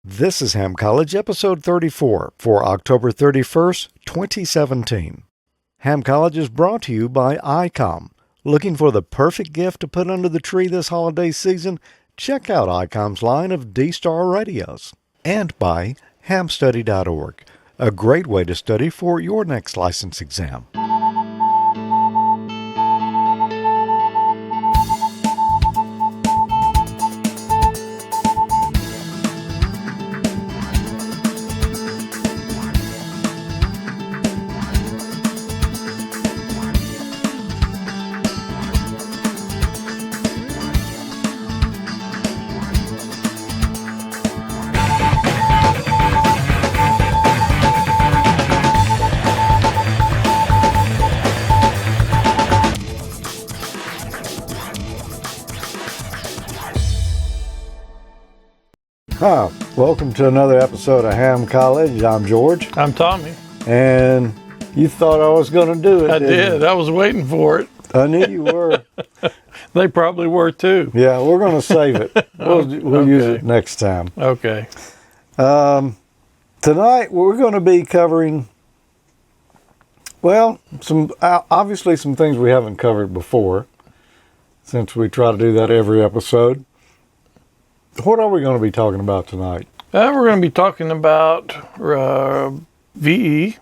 This is Ham College, episode 34 for October 31st, 2017. Ham College is brought to you by ICOM. Looking for the perfect gift to put under the tree this holiday season? Check out ICOM's line of D-Star radios. And by hamstudy.org, a great way to study for your next license exam. Hi, welcome to another episode of Ham College. I'm George. I'm Tommy. And you thought I was going to do it, I did. I was waiting for it. I knew you were. They probably were too. Yeah, we're going to save it. We'll use it next time. Okay. Tonight we're going to be covering, well, obviously some things we haven't covered before, since we try to do that every episode. What are we going to be talking about tonight? We're going to be talking about VE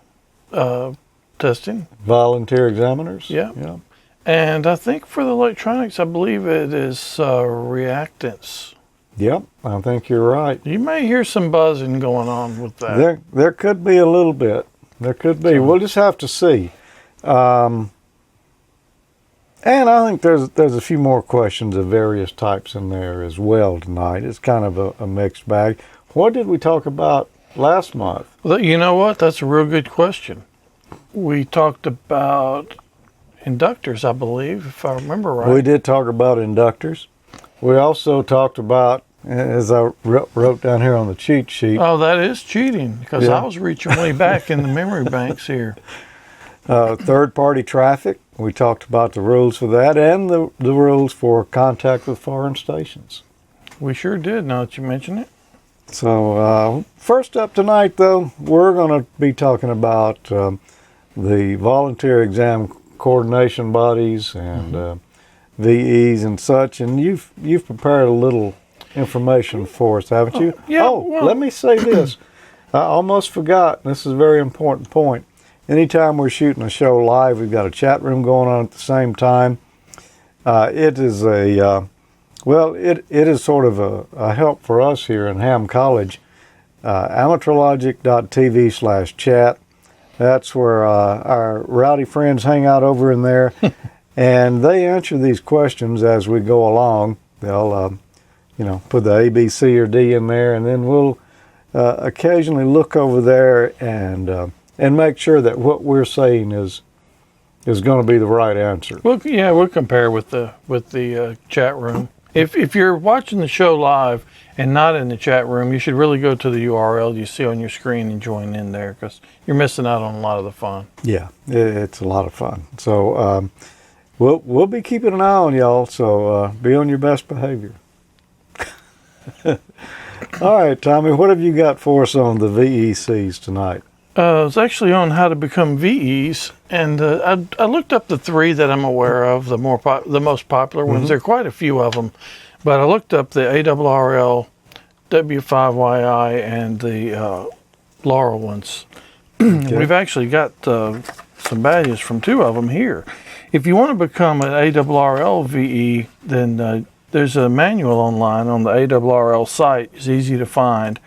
testing. Volunteer examiners? Yeah. And I think for the electronics, I believe it is reactance. Yep, I think you're right. You may hear some buzzing going on with that. There could be a little bit. There could be. We'll just have to see. And I think there's a few more questions of various types in there as well tonight. It's kind of a mixed bag. What did we talk about last month? Well, you know what? That's a real good question. We talked about inductors, I believe, if I remember right. We did talk about inductors. We also talked about, as I wrote down here on the cheat sheet. Oh, that is cheating, because I was reaching way back in the memory banks here. Third-party traffic. We talked about the rules for that and the rules for contact with foreign stations. We sure did, now that you mention it. So first up tonight, though, we're going to be talking about the volunteer exam coordination bodies and VEs and such. And you've prepared a little information for us, haven't you? Yeah. Let me say this. I almost forgot. This is a very important point. Anytime we're shooting a show live, we've got a chat room going on at the same time. It is it is sort of a help for us here in Ham College. AmateurLogic.TV/chat. That's where our rowdy friends hang out over in there, and they answer these questions as we go along. They'll, put the A, B, C, or D in there, and then we'll occasionally look over there and make sure that what we're saying is going to be the right answer. Well, yeah, we'll compare with the chat room. If you're watching the show live and not in the chat room, you should really go to the URL you see on your screen and join in there, because you're missing out on a lot of the fun. Yeah, it's a lot of fun. So we'll be keeping an eye on y'all. So be on your best behavior. All right, Tommy, what have you got for us on the VECs tonight? It's actually on how to become VEs, and I looked up the three that I'm aware of, the most popular ones. There are quite a few of them, but I looked up the ARRL, W5YI, and the Laurel ones. Okay. We've actually got some badges from two of them here. If you want to become an ARRL VE, then there's a manual online on the ARRL site. It's easy to find.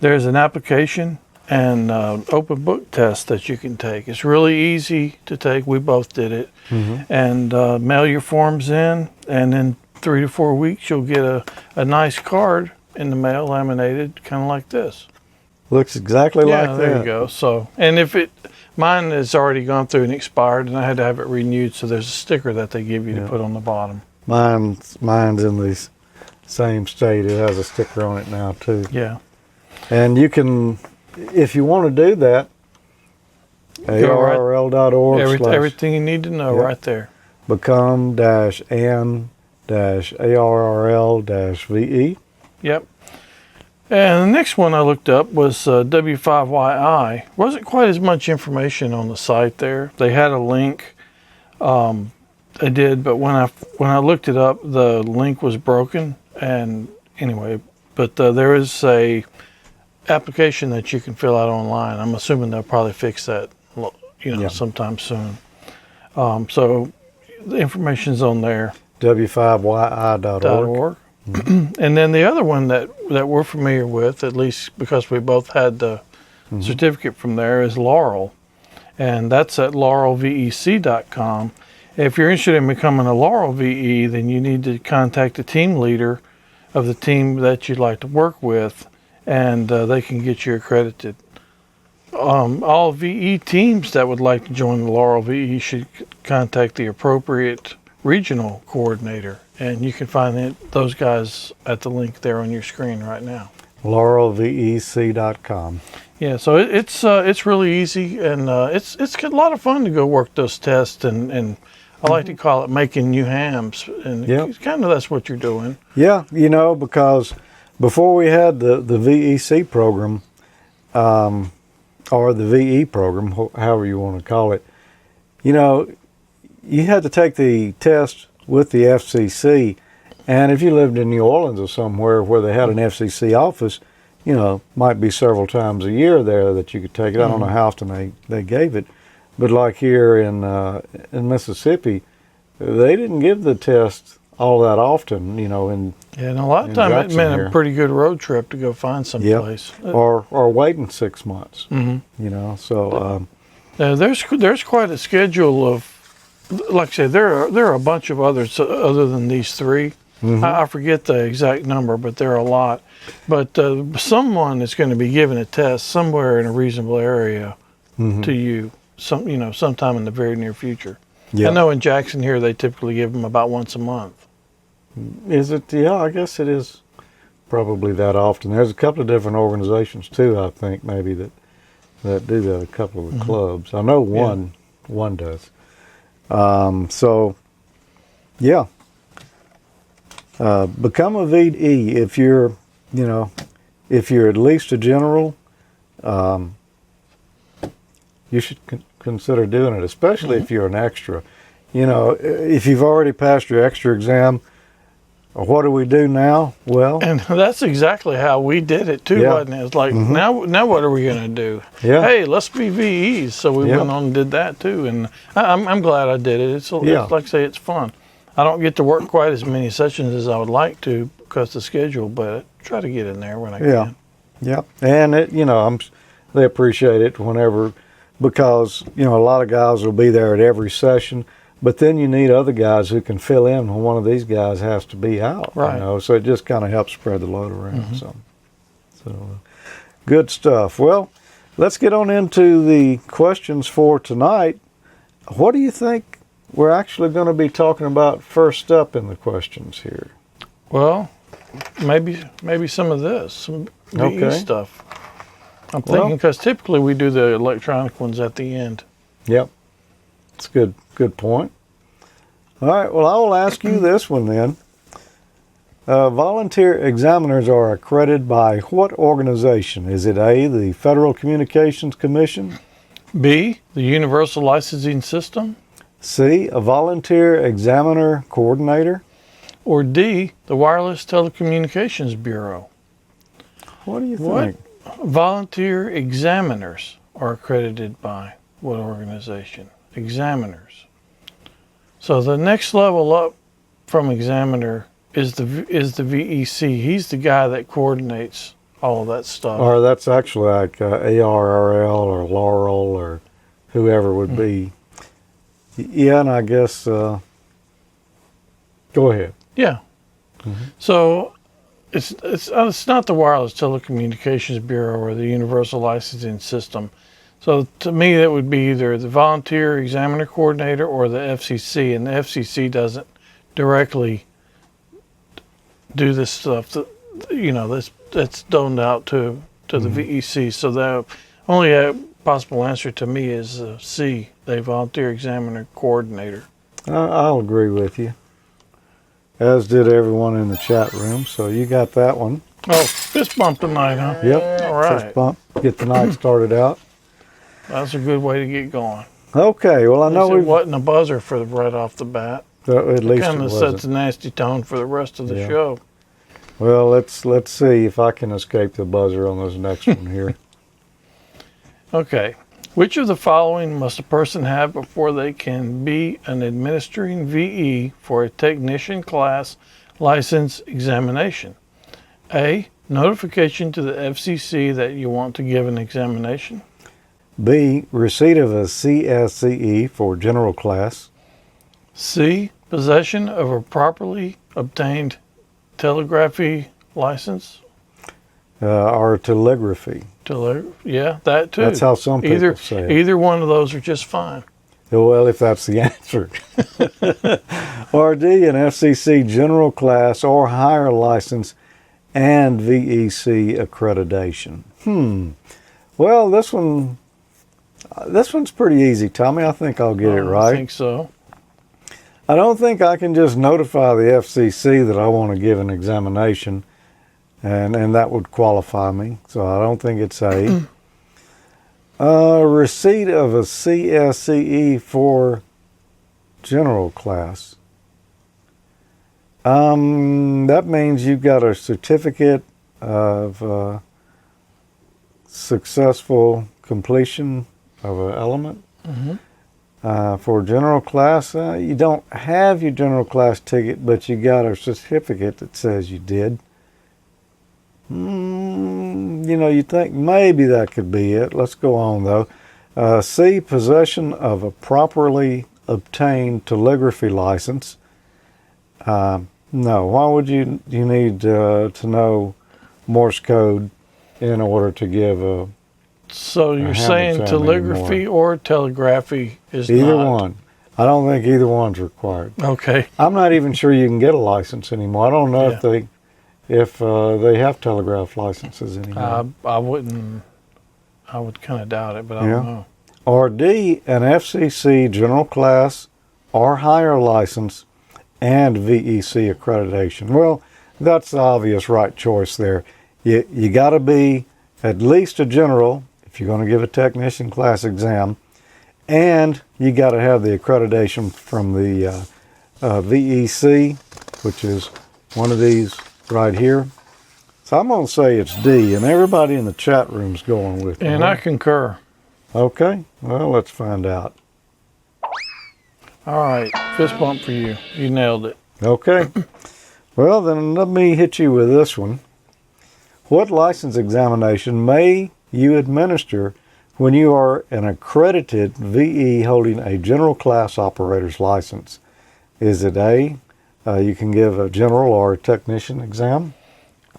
There's an application and open book test that you can take. It's really easy to take. We both did it. And mail your forms in, and in 3 to 4 weeks you'll get a nice card in the mail, laminated, kind of like this. Looks exactly like that. Yeah, there you go. So, and mine has already gone through and expired, and I had to have it renewed, so there's a sticker that they give you to put on the bottom. Mine's in the same state. It has a sticker on it now too. Yeah. And you can, if you want to do that, ARRL.org. Everything you need to know right there. Become-N-ARRL-VE. Yep. And the next one I looked up was W5YI. Wasn't quite as much information on the site there. They had a link. They did, but when I looked it up, the link was broken. And anyway, but there is a application that you can fill out online. I'm assuming they'll probably fix that, sometime soon. So the information's on there. W5yi.org. And then the other one that we're familiar with, at least because we both had the certificate from there, is Laurel. And that's at laurelvec.com. If you're interested in becoming a Laurel VE, then you need to contact the team leader of the team that you'd like to work with, and they can get you accredited. All VE teams that would like to join the Laurel VE should contact the appropriate regional coordinator, and you can find those guys at the link there on your screen right now. laurelvec.com. Yeah, so it's really easy, and it's a lot of fun to go work those tests, and I like to call it making new hams, and kind of that's what you're doing. Yeah, because before we had the VEC program, or the VE program, however you want to call it, you had to take the test with the FCC, and if you lived in New Orleans or somewhere where they had an FCC office, might be several times a year there that you could take it. I don't know how often they gave it, but like here in Mississippi, they didn't give the test all that often, and a lot of time it meant a pretty good road trip to go find some place. Or waiting 6 months, so... there's quite a schedule of, like I say, there are a bunch of others other than these three. I forget the exact number, but there are a lot. But someone is going to be giving a test somewhere in a reasonable area to you, sometime in the very near future. I know in Jackson here they typically give them about once a month. Is it? Yeah, I guess it is probably that often. There's a couple of different organizations too, I think, maybe that do that, a couple of the clubs. I know one does. Become a VE if you're at least a general. You should consider doing it, especially if you're an extra. If you've already passed your extra exam, what do we do now? Well, and that's exactly how we did it too, wasn't it? It's like now what are we going to do? Yeah. Hey, let's be VEs. So we went on and did that too, and I'm glad I did it. It's like I say, it's fun. I don't get to work quite as many sessions as I would like to because of the schedule, but I try to get in there when I can. Yeah, and they appreciate it whenever, because a lot of guys will be there at every session, but then you need other guys who can fill in when one of these guys has to be out. Right. So it just kind of helps spread the load around. So good stuff. Well, let's get on into the questions for tonight. What do you think we're actually going to be talking about first up in the questions here? Well, maybe some of this, some VE stuff. I'm thinking because typically we do the electronic ones at the end. Yep. That's a good point. All right, well, I will ask you this one then. Volunteer examiners are accredited by what organization? Is it A, the Federal Communications Commission? B, the Universal Licensing System? C, a volunteer examiner coordinator? Or D, the Wireless Telecommunications Bureau? What do you think? Volunteer examiners are accredited by what organization? Examiners. So the next level up from examiner is the VEC. He's the guy that coordinates all of that stuff. Or that's actually like ARRL or Laurel or whoever would be. Yeah, and I guess go ahead. Yeah. So it's not the Wireless Telecommunications Bureau or the Universal Licensing System. So to me, that would be either the Volunteer Examiner Coordinator or the FCC, and the FCC doesn't directly do this stuff. That's doned out to the VEC. So the only possible answer to me is C, the Volunteer Examiner Coordinator. I'll agree with you, as did everyone in the chat room. So you got that one. Oh, fist bump tonight, huh? Yep. All right. Fist bump. Get the night started out. That's a good way to get going. Okay. Well, I know It we've wasn't a buzzer for right off the bat. at It least it kind of wasn't. sets a nasty tone for the rest of the Yeah. show. Well, let's see if I can escape the buzzer on this next one here. Okay. Which of the following must a person have before they can be an administering VE for a technician class license examination? A. Notification to the FCC that you want to give an examination. B. Receipt of a CSCE for general class. C. Possession of a properly obtained telegraphy license. Or telegraphy. Yeah, that too. That's how some people say it. Either one of those are just fine. Well, if that's the answer. Or D. An FCC general class or higher license and VEC accreditation. Well, this one's pretty easy, Tommy. I think I'll get it right. I think so. I don't think I can just notify the FCC that I want to give an examination, and that would qualify me. So I don't think it's A. Receipt of a CSCE for general class. That means you've got a certificate of successful completion of an element. For general class, you don't have your general class ticket, but you got a certificate that says you did. You think maybe that could be it. Let's go on, though. C, possession of a properly obtained telegraphy license. No, why would you need to know Morse code in order to give a... So you're saying exam telegraphy anymore. or telegraphy is Either not? one. I don't think either one's required. Okay. I'm not even sure you can get a license anymore. I don't know Yeah. if they have telegraph licenses anymore. I would kind of doubt it, but I Yeah. don't know. Or D, an FCC general class or higher license and VEC accreditation. Well, that's the obvious right choice there. You got to be at least a general if you're going to give a technician class exam, and you got to have the accreditation from the VEC, which is one of these right here. So I'm going to say it's D, and everybody in the chat room's going with me. And I concur. Okay, well, let's find out. All right, fist bump for you. You nailed it. Okay. Well, then let me hit you with this one. What license examination may you administer when you are an accredited VE holding a general class operator's license? Is it A, you can give a general or a technician exam?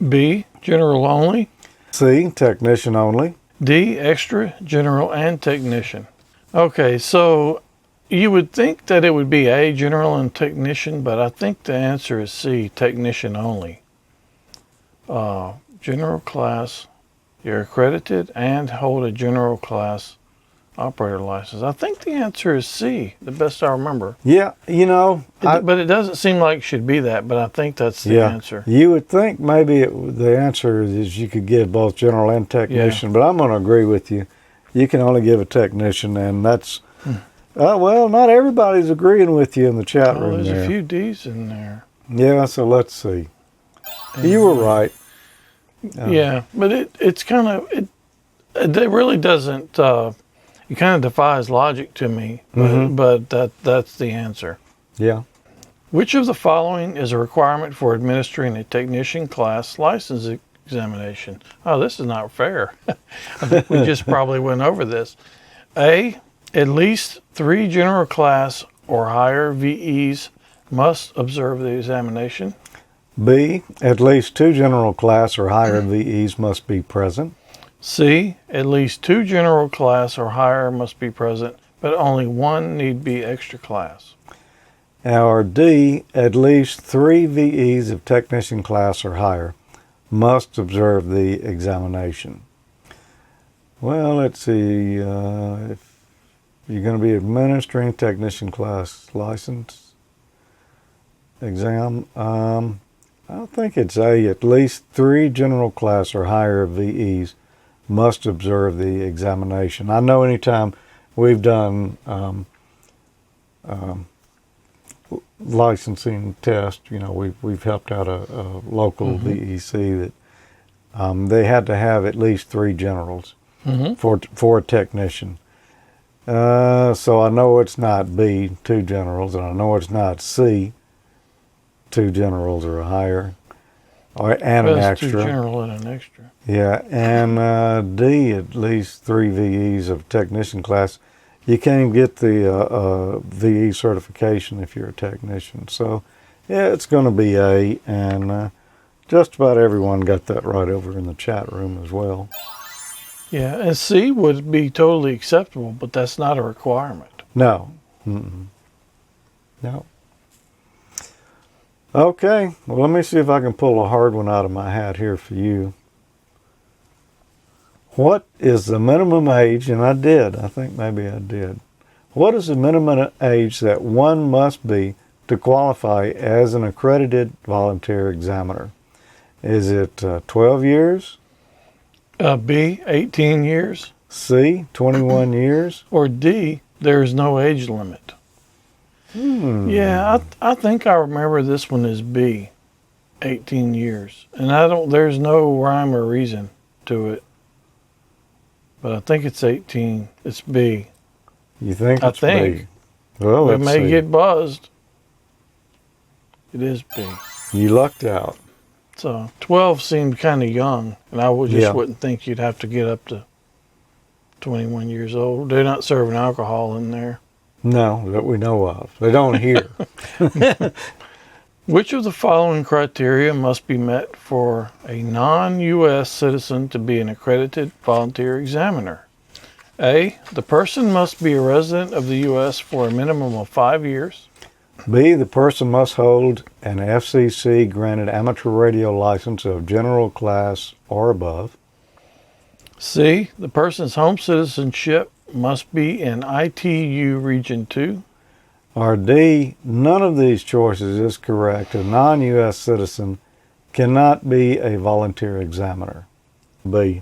B, general only. C, technician only. D, extra, general, and technician. Okay, so you would think that it would be A, general and technician, but I think the answer is C, technician only. General class, you're accredited and hold a general class operator license. I think the answer is C, the best I remember. Yeah, But it doesn't seem like it should be that, but I think that's the answer. You would think maybe the answer is you could give both general and technician, but I'm going to agree with you. You can only give a technician, and that's, well, not everybody's agreeing with you in the chat room There's there. a few D's in there. Yeah, so let's see. You were right. Yeah, but it's kind of, it really doesn't, it kind of defies logic to me, but that's the answer. Yeah. Which of the following is a requirement for administering a technician class license examination? Oh, this is not fair. I think we just probably went over this. A, at least 3 general class or higher VEs must observe the examination. B, at least 2 general class or higher VEs must be present. C, at least 2 general class or higher must be present, but only 1 need be extra class. Or D, at least 3 VEs of technician class or higher must observe the examination. Well, let's see. If you're going to be administering technician class license exam, I think it's A. At least 3 general class or higher VEs must observe the examination. I know anytime we've done licensing test, we've helped out a local VEC that they had to have at least 3 generals for a technician. So I know it's not B, 2 generals, and I know it's not C, 2 generals or higher, and an extra. 2 general and an extra. Yeah, and D, at least 3 VEs of technician class. You can't even get the VE certification if you're a technician. So, yeah, it's going to be A, and just about everyone got that right over in the chat room as well. Yeah, and C would be totally acceptable, but that's not a requirement. No. No. Okay, well, let me see if I can pull a hard one out of my hat here for you. What is the minimum age, and I think maybe I did. What is the minimum age that one must be to qualify as an accredited volunteer examiner? Is it 12 years? B, 18 years. C, 21 years? Or D, there is no age limit. Yeah, I think I remember this one as B, 18 years. And there's no rhyme or reason to it. But I think it's 18. It's B. You think it's B? I think. Well, it may get buzzed. It is B. You lucked out. So 12 seemed kind of young, and I wouldn't think you'd have to get up to 21 years old. They're not serving alcohol in there. No, that we know of. They don't here. Which of the following criteria must be met for a non-U.S. citizen to be an accredited volunteer examiner? A, the person must be a resident of the U.S. for a minimum of 5 years. B, the person must hold an FCC granted amateur radio license of general class or above. C, the person's home citizenship must be in ITU Region 2. Or D, none of these choices is correct. A non-U.S. citizen cannot be a volunteer examiner. B.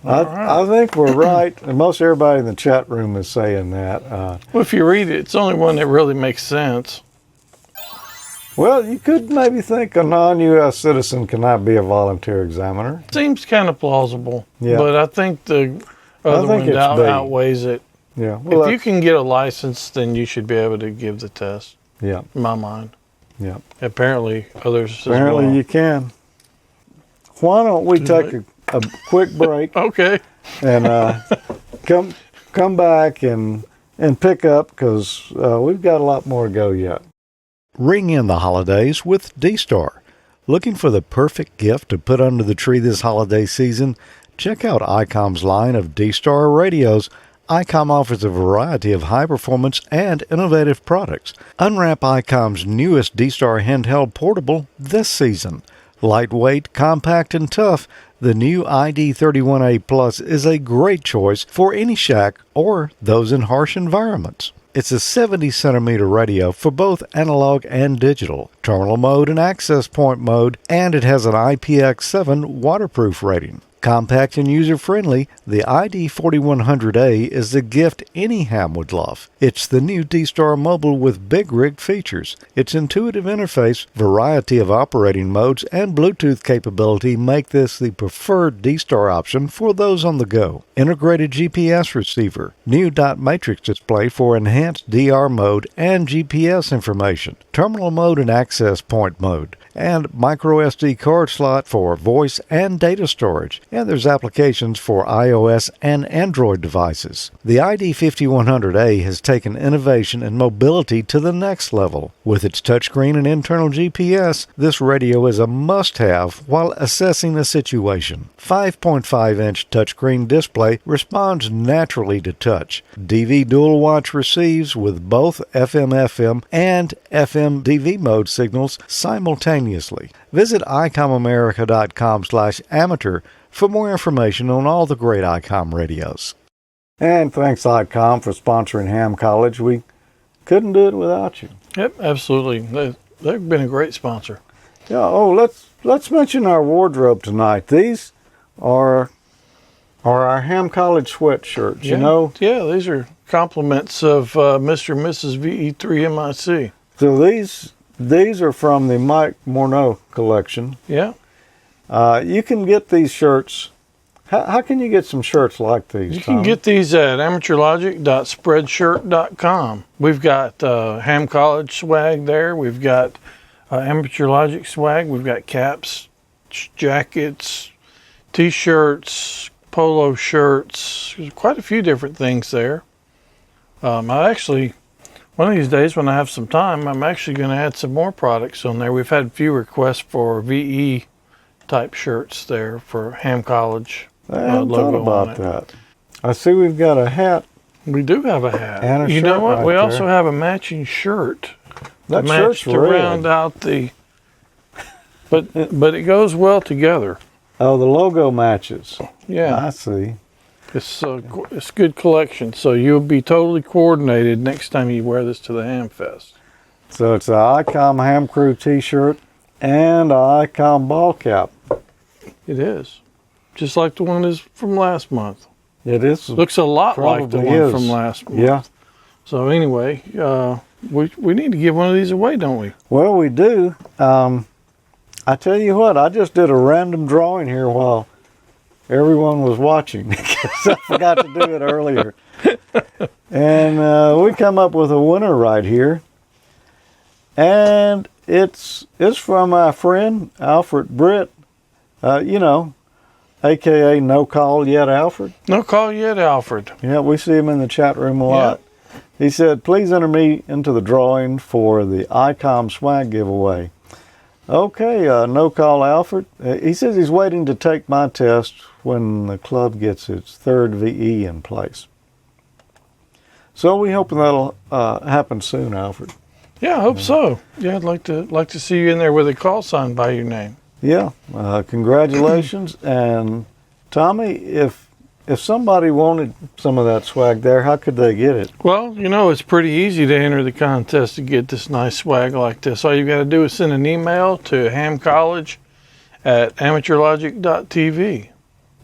I think we're right. And most everybody in the chat room is saying that. Well, if you read it, it's the only one that really makes sense. Well, you could maybe think a non-U.S. citizen cannot be a volunteer examiner. Seems kind of plausible. Yeah. But I think the other one outweighs it. Yeah. Well, if you can get a license, then you should be able to give the test. Yeah. In my mind. Yeah. Apparently, others Apparently as well. you can. Why don't we take a quick break? Okay. And come back and pick up, because we've got a lot more to go yet. Ring in the holidays with D-Star. Looking for the perfect gift to put under the tree this holiday season? Check out ICOM's line of D-Star radios. ICOM offers a variety of high-performance and innovative products. Unwrap ICOM's newest D-Star handheld portable this season. Lightweight, compact, and tough, the new ID31A Plus is a great choice for any shack or those in harsh environments. It's a 70-centimeter radio for both analog and digital, terminal mode and access point mode, and it has an IPX7 waterproof rating. Compact and user-friendly, the ID4100A is the gift any ham would love. It's the new D-Star Mobile with big rig features. Its intuitive interface, variety of operating modes, and Bluetooth capability make this the preferred D-Star option for those on the go. Integrated GPS receiver, new dot matrix display for enhanced DR mode and GPS information, terminal mode and access point mode, and micro SD card slot for voice and data storage. And there's applications for iOS and Android devices. The ID5100A has taken innovation and mobility to the next level. With its touchscreen and internal GPS, this radio is a must-have while assessing a situation. 5.5-inch touchscreen display responds naturally to touch. DV dual watch receives with both FM-FM and FM-DV mode signals simultaneously. Visit ICOMAmerica.com/amateur for more information on all the great ICOM radios. And thanks, ICOM, for sponsoring Ham College. We couldn't do it without you. Yep, absolutely. They've been a great sponsor. Yeah. Oh, let's mention our wardrobe tonight. These are our Ham College sweatshirts. Yeah. You know. Yeah, these are compliments of Mr. and Mrs. VE3MIC. So these are from the Mike Morneau collection. Yeah. You can get these shirts. How can you get some shirts like these? You can get these at AmateurLogic.Spreadshirt.com. We've got Ham College swag there. We've got Amateur Logic swag. We've got caps, jackets, T-shirts, polo shirts. There's quite a few different things there. I actually, one of these days when I have some time, I'm actually going to add some more products on there. We've had a few requests for VE type shirts there for Ham College. I hadn't thought logo on about it. that. I see we've got a hat. We do have a hat. And a you shirt know what? right We there. also have a matching shirt. That to shirt's match to red. round out the. But it goes well together. Oh, the logo matches. Yeah, I see. it's good collection. So you'll be totally coordinated next time you wear this to the Ham Fest. So it's a ICOM Ham Crew T-shirt and a ICOM ball cap. It is, just like the one is from last month. It is. Looks a lot like the Probably one is. from last month. Yeah. So anyway, we need to give one of these away, don't we? Well, we do. I tell you what, I just did a random drawing here while everyone was watching because I forgot to do it earlier. And we come up with a winner right here. And it's from my friend, Alfred Britt, a.k.a. No Call Yet Alfred. No call yet, Alfred. Yeah, we see him in the chat room a lot. He said, please enter me into the drawing for the ICOM swag giveaway. Okay, No Call Alfred. He says he's waiting to take my test when the club gets its third VE in place. So we hoping that'll happen soon, Alfred. Yeah, I hope so. Yeah, I'd like to see you in there with a call sign by your name. Yeah, congratulations. And Tommy, if somebody wanted some of that swag there, how could they get it? Well, it's pretty easy to enter the contest to get this nice swag like this. All you got to do is send an email to hamcollege@AmateurLogic.TV,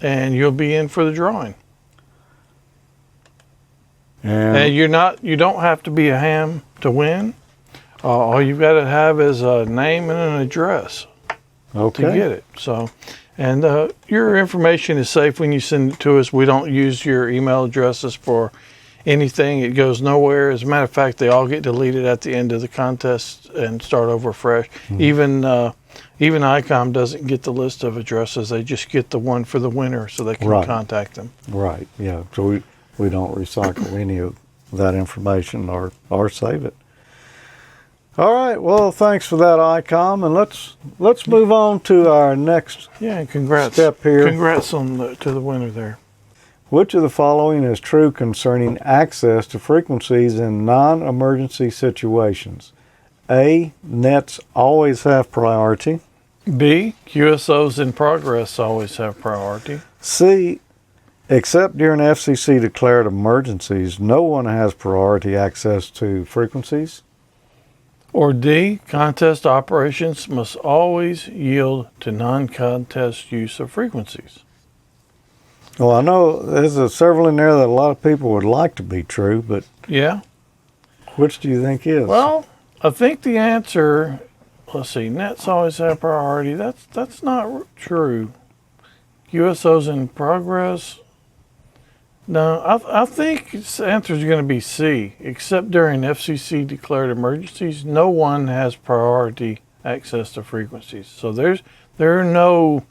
and you'll be in for the drawing. And you don't have to be a ham to win. All you've got to have is a name and an address to get it. So, and your information is safe when you send it to us. We don't use your email addresses for anything. It goes nowhere. As a matter of fact, they all get deleted at the end of the contest and start over fresh. Even ICOM doesn't get the list of addresses. They just get the one for the winner so they can contact them. Right, yeah. So we don't recycle any of that information or save it. All right, well, thanks for that, ICOM, and let's move on to our next and congrats step here. Congrats to the winner there. Which of the following is true concerning access to frequencies in non-emergency situations? A, nets always have priority. B, QSOs in progress always have priority. C, except during FCC declared emergencies, no one has priority access to frequencies. Or D, contest operations must always yield to non-contest use of frequencies. Well, I know there's several in there that a lot of people would like to be true, but Yeah. which do you think is? Well, I think the answer, let's see, nets always have priority. That's not true. QSOs in progress. No, I think the answer is going to be C. Except during FCC declared emergencies, no one has priority access to frequencies. So there are no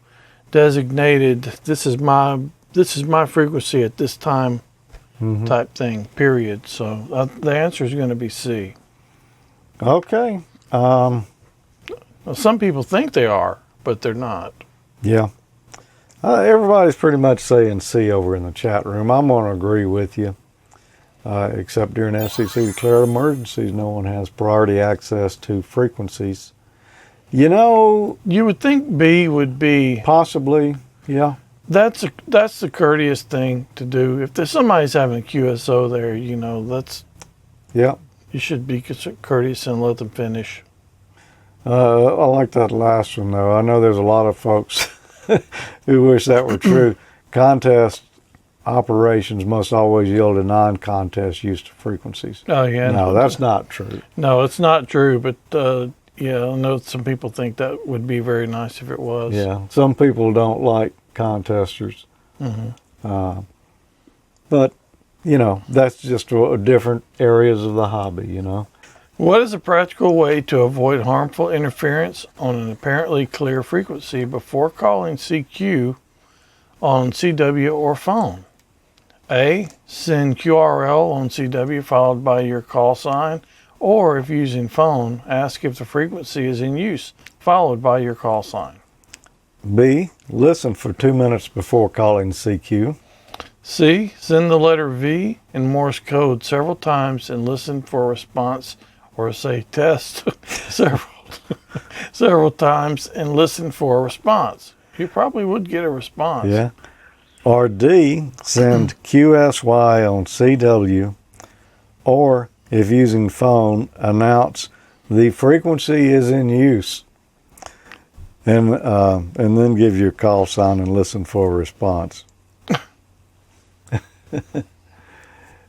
designated. This is my frequency at this time type thing. Period. So the answer is going to be C. Okay. Well, some people think they are, but they're not. Yeah. Everybody's pretty much saying C over in the chat room. I'm going to agree with you. Except during FCC declared emergencies, no one has priority access to frequencies. You would think B would be possibly, yeah. That's the courteous thing to do. If somebody's having a QSO there, Yeah. you should be courteous and let them finish. I like that last one, though. I know there's a lot of folks who wish that were true. Contest operations must always yield a non-contest use of frequencies. Oh, yeah. No, that's not true. No, it's not true, but yeah, I know some people think that would be very nice if it was. Yeah, some people don't like contesters. Mm-hmm. But, you know, that's just different areas of the hobby, you know. What is a practical way to avoid harmful interference on an apparently clear frequency before calling CQ on CW or phone? A. Send QRL on CW followed by your call sign, or if using phone, ask if the frequency is in use followed by your call sign. B. Listen for 2 minutes before calling CQ. C. Send the letter V in Morse code several times and listen for a response, or say test several times and listen for a response. You probably would get a response. Yeah. Or D. Send QSY on CW, or if using phone, announce the frequency is in use, and then give your call sign and listen for a response.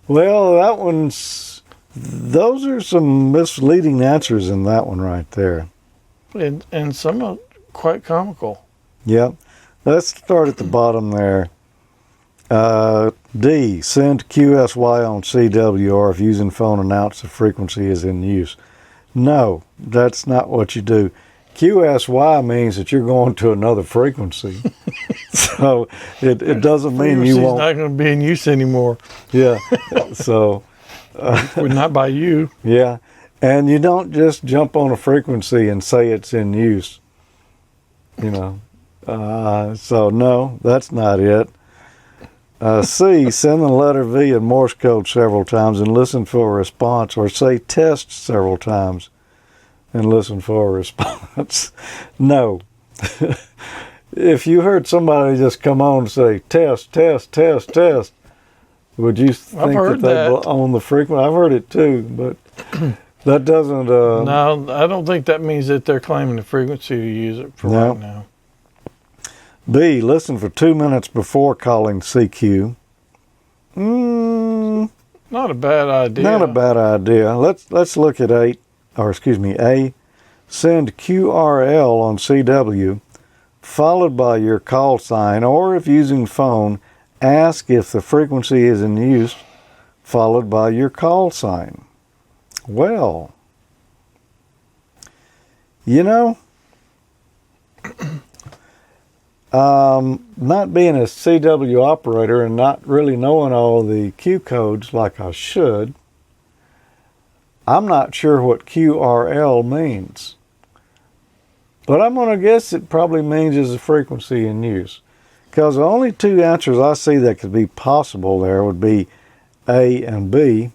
Well, those are some misleading answers in that one right there. And some are quite comical. Yep. Let's start at the bottom there. D. Send QSY on CW, or if using phone, announce the frequency is in use. No, that's not what you do. QSY means that you're going to another frequency. So it doesn't mean you won't. It's not going to be in use anymore. Yeah. So. Not by you. Yeah. And you don't just jump on a frequency and say it's in use. You know. So no, that's not it. C. Send the letter V in Morse code several times and listen for a response, or say test several times and listen for a response. No. If you heard somebody just come on and say test, test, test, test, would you think that they'd own the frequency? I've heard it too, but that doesn't... No, I don't think that means that they're claiming the frequency to use it for right now. B. Listen for 2 minutes before calling CQ. Not a bad idea. Not a bad idea. Let's look at A. Send QRL on CW, followed by your call sign, or if using phone, ask if the frequency is in use, followed by your call sign. Well, you know, not being a CW operator and not really knowing all the Q codes like I should, I'm not sure what QRL means. But I'm going to guess it probably means is a frequency in use. Because the only two answers I see that could be possible there would be A and B.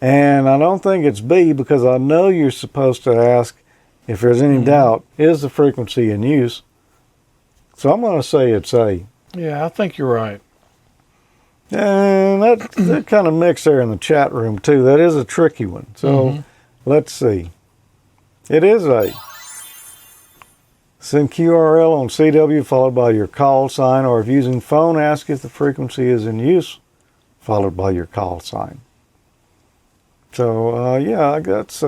And I don't think it's B, because I know you're supposed to ask if there's any doubt, is the frequency in use? So I'm going to say it's A. Yeah, I think you're right. And that kind of mixed there in the chat room too. That is a tricky one. So let's see. It is A. Send QRL on CW followed by your call sign, or if using phone, ask if the frequency is in use, followed by your call sign. So yeah, that's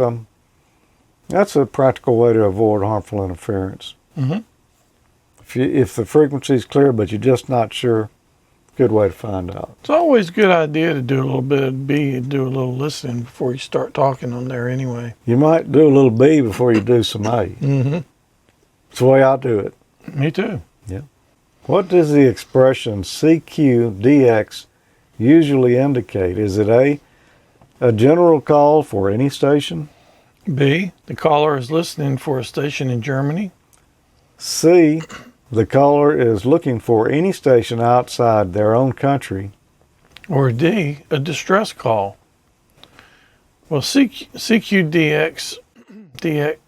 a practical way to avoid harmful interference. If the frequency is clear but you're just not sure, good way to find out. It's always a good idea to do a little bit of B and do a little listening before you start talking on there anyway. You might do a little B before you do some A. It's the way I do it. Me too. Yeah. What does the expression CQ-DX usually indicate? Is it A general call for any station? B, the caller is listening for a station in Germany. C, the caller is looking for any station outside their own country. Or D, a distress call. Well, CQ-DX,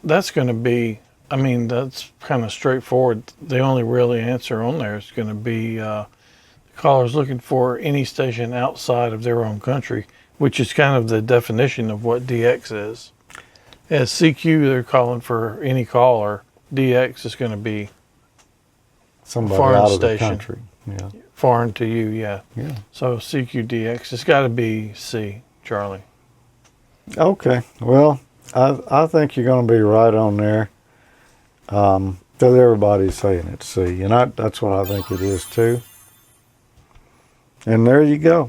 that's going to be, I mean, that's kind of straightforward. The only really answer on there is going to be the caller's looking for any station outside of their own country, which is kind of the definition of what DX is. As CQ, they're calling for any caller. DX is going to be Somebody foreign out of station. the country. Yeah. Foreign to you, yeah. Yeah. So CQDX, it's got to be C, Charlie. Okay. Well, I think you're going to be right on there. Because everybody's saying it's C, and that's what I think it is too. And there you go.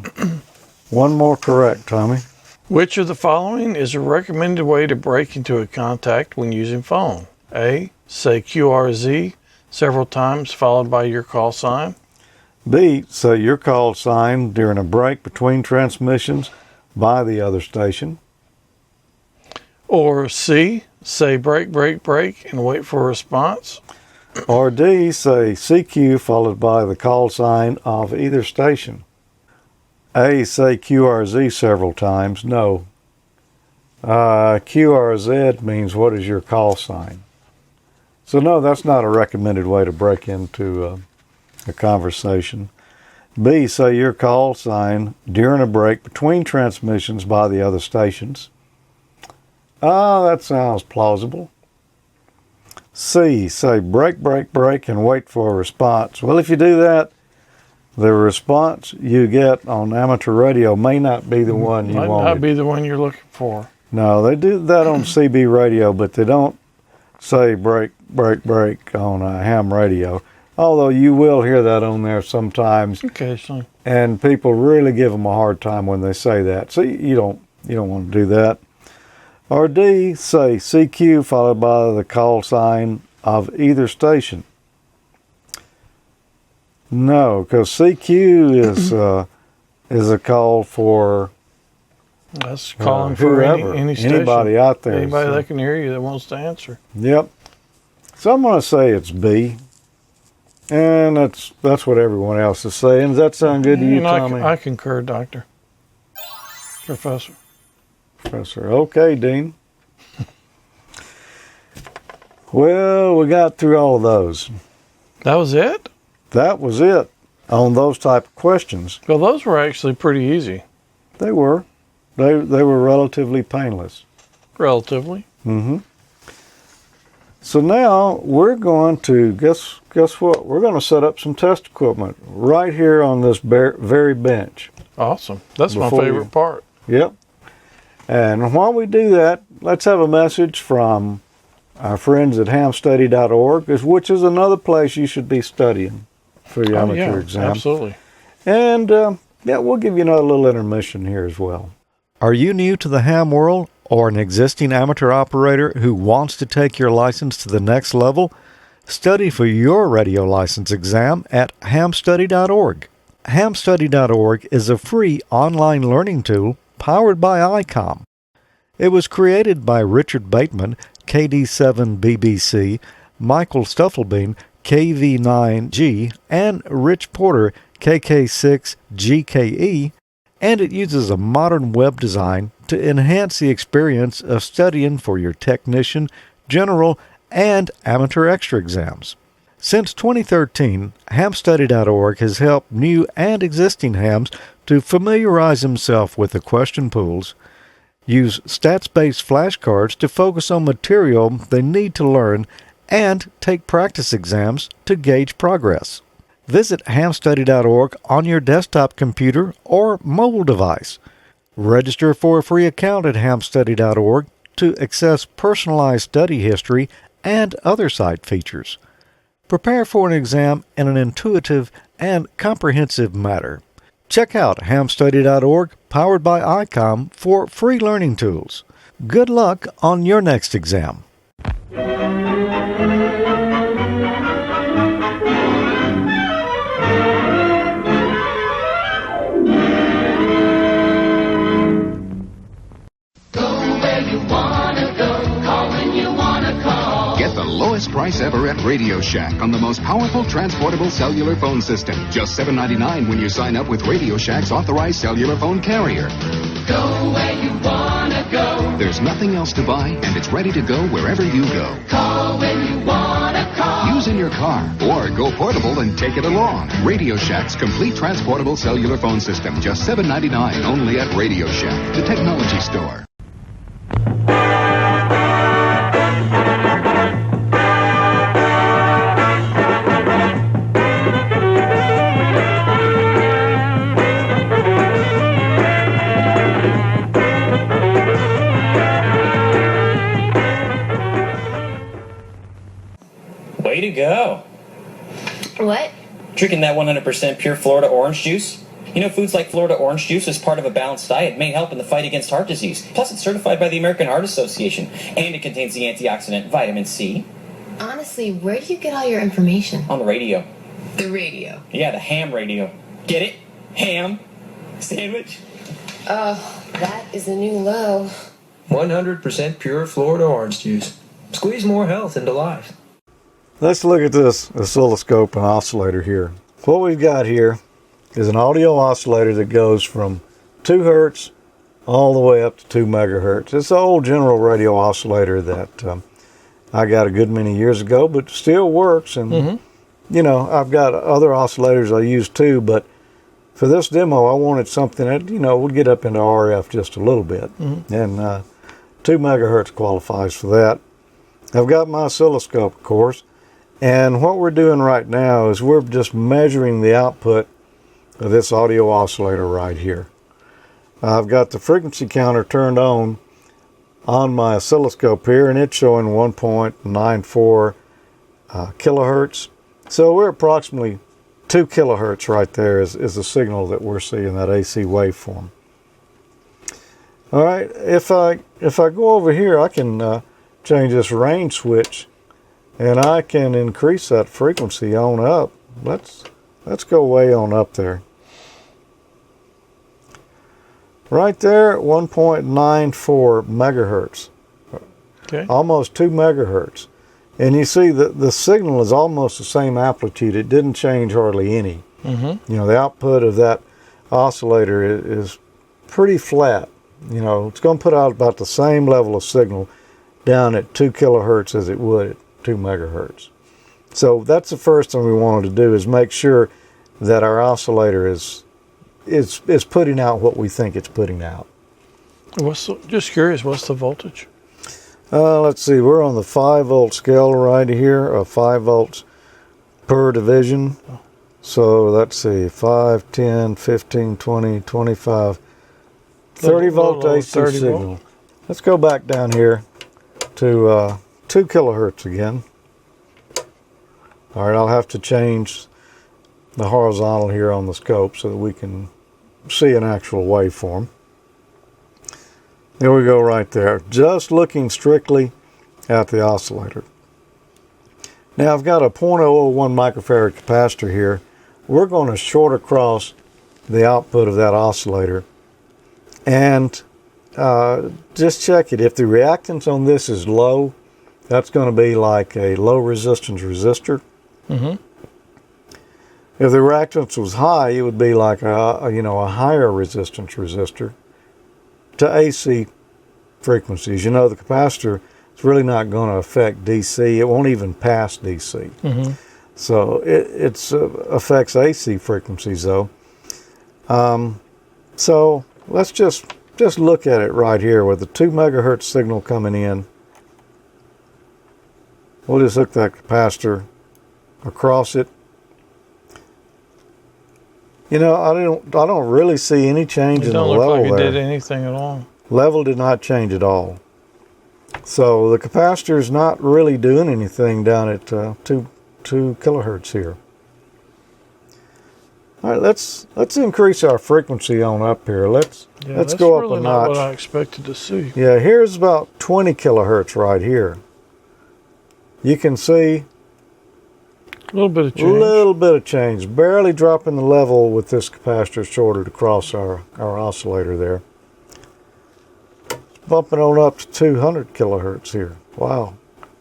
One more correct, Tommy. Which of the following is a recommended way to break into a contact when using phone? A, say QRZ several times followed by your call sign. B, say your call sign during a break between transmissions by the other station. Or C, say break, break, break and wait for a response. Or D, say CQ followed by the call sign of either station. A, say QRZ several times. No. QRZ means what is your call sign? So no, that's not a recommended way to break into a conversation. B, say your call sign during a break between transmissions by the other stations. That sounds plausible. C, say break, break, break and wait for a response. Well, if you do that, the response you get on amateur radio may not be the one you Might wanted. not be the one you're looking for. No, they do that on CB radio, but they don't say break, break, break on ham radio. Although you will hear that on there sometimes, Occasionally. and people really give them a hard time when they say that. So you don't want to do that. Or D, say CQ followed by the call sign of either station. No, because CQ is a call for That's calling for whoever, any station. anybody out there. Anybody So- that can hear you that wants to answer. Yep. So I'm going to say it's B. And that's what everyone else is saying. Does that sound good to you, Tommy? I concur, Doctor. Professor. Professor. Okay, Dean. Well, we got through all of those. That was it? That was it on those type of questions. Well, those were actually pretty easy. They were. They were relatively painless. Relatively. Mm-hmm. So now we're going to, guess what? We're going to set up some test equipment right here on this very bench. Awesome. That's my Before favorite you- part. Yep. And while we do that, let's have a message from our friends at hamstudy.org, which is another place you should be studying for your amateur exam. Absolutely. And we'll give you another little intermission here as well. Are you new to the ham world or an existing amateur operator who wants to take your license to the next level? Study for your radio license exam at hamstudy.org. Hamstudy.org is a free online learning tool powered by ICOM. It was created by Richard Bateman, KD7BBC, Michael Stufflebean, KV9G, and Rich Porter, KK6GKE, and it uses a modern web design to enhance the experience of studying for your technician, general, and amateur extra exams. Since 2013, hamstudy.org has helped new and existing hams to familiarize themselves with the question pools, use stats-based flashcards to focus on material they need to learn, and take practice exams to gauge progress. Visit hamstudy.org on your desktop computer or mobile device. Register for a free account at hamstudy.org to access personalized study history and other site features. Prepare for an exam in an intuitive and comprehensive manner. Check out hamstudy.org, powered by ICOM, for free learning tools. Good luck on your next exam. Get the lowest price ever at Radio Shack on the most powerful transportable cellular phone system. Just $7.99 when you sign up with Radio Shack's authorized cellular phone carrier. Go where you wanna go. There's nothing else to buy, and it's ready to go wherever you go. Call when you wanna call. Use in your car, or go portable and take it along. Radio Shack's complete transportable cellular phone system. Just $7.99 only at Radio Shack, the technology store. Drinking that 100% pure Florida orange juice? You know, foods like Florida orange juice as part of a balanced diet may help in the fight against heart disease. Plus, it's certified by the American Heart Association, and it contains the antioxidant vitamin C. Honestly, where do you get all your information? On the radio. The radio. Yeah, the ham radio. Get it? Ham. Sandwich. Oh, that is a new low. 100% pure Florida orange juice. Squeeze more health into life. Let's look at this oscilloscope and oscillator here. What we've got here is an audio oscillator that goes from 2 hertz all the way up to 2 megahertz. It's an old General Radio oscillator that I got a good many years ago, but still works. And, you know, I've got other oscillators I use too, but for this demo, I wanted something that, you know, would get up into RF just a little bit. And 2 megahertz qualifies for that. I've got my oscilloscope, of course. And what we're doing right now is we're just measuring the output of this audio oscillator right here. I've got the frequency counter turned on my oscilloscope here, and it's showing 1.94 kilohertz. So we're approximately 2 kilohertz right there is the signal that we're seeing, that AC waveform. All right, if I go over here, I can change this range switch, and I can increase that frequency on up. Let's go way on up there. Right there at 1.94 megahertz. Okay. Almost 2 megahertz. And you see the signal is almost the same amplitude. It didn't change hardly any. You know, the output of that oscillator is pretty flat. You know, it's going to put out about the same level of signal down at 2 kilohertz as it would at 2 megahertz. So that's the first thing we wanted to do, is make sure that our oscillator is putting out what we think it's putting out. Just curious, what's the voltage? Let's see, we're on the 5 volt scale right here, 5 volts per division. So let's see, 5, 10, 15, 20, 25, 30 volt AC 30 signal. volt. Let's go back down here to 2 kilohertz again. All right, I'll have to change the horizontal here on the scope so that we can see an actual waveform. There we go right there. Just looking strictly at the oscillator. Now I've got a 0.001 microfarad capacitor here. We're going to short across the output of that oscillator. And just check it. If the reactance on this is low, that's going to be like a low resistance resistor. If the reactance was high, it would be like a higher resistance resistor to AC frequencies. You know, the capacitor is really not going to affect DC. It won't even pass DC. So it affects AC frequencies though. So let's just look at it right here with the 2 megahertz signal coming in. We'll just hook that capacitor across it. You know, I don't really see any change in the level there. It don't look like it did anything at all. Level did not change at all. So the capacitor is not really doing anything down at 2 kilohertz here. All right, let's increase our frequency on up here. Let's go up a notch. That's really not what I expected to see. Yeah, here's about 20 kilohertz right here. You can see a little bit of change. Little bit of change. Barely dropping the level with this capacitor shorted across our oscillator there. Bumping on up to 200 kilohertz here. Wow.